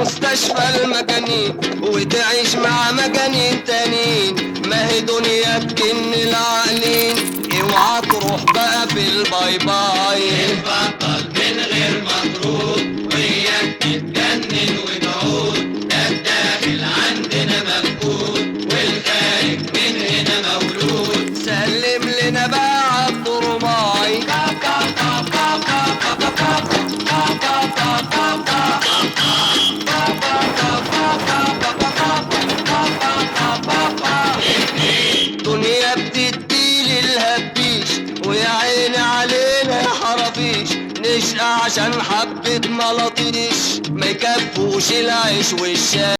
مستشفى المجانين وتعيش مع مجانين تانيين. ما هي دنيا تجن العقلين، اوعى تروح بقى في الباي باي. اتبطل من غير مطرود وياك تتجنن وتعود. ده الداخل عندنا مفقود والخارج من هنا مولود. سلم لنا بقى عبد الرماعي. دنيا بتدي للهبيش ويا عيني علينا يا حرافيش. نشقى عشان حبة ملاطيش ما يكفوش العيش والشاي.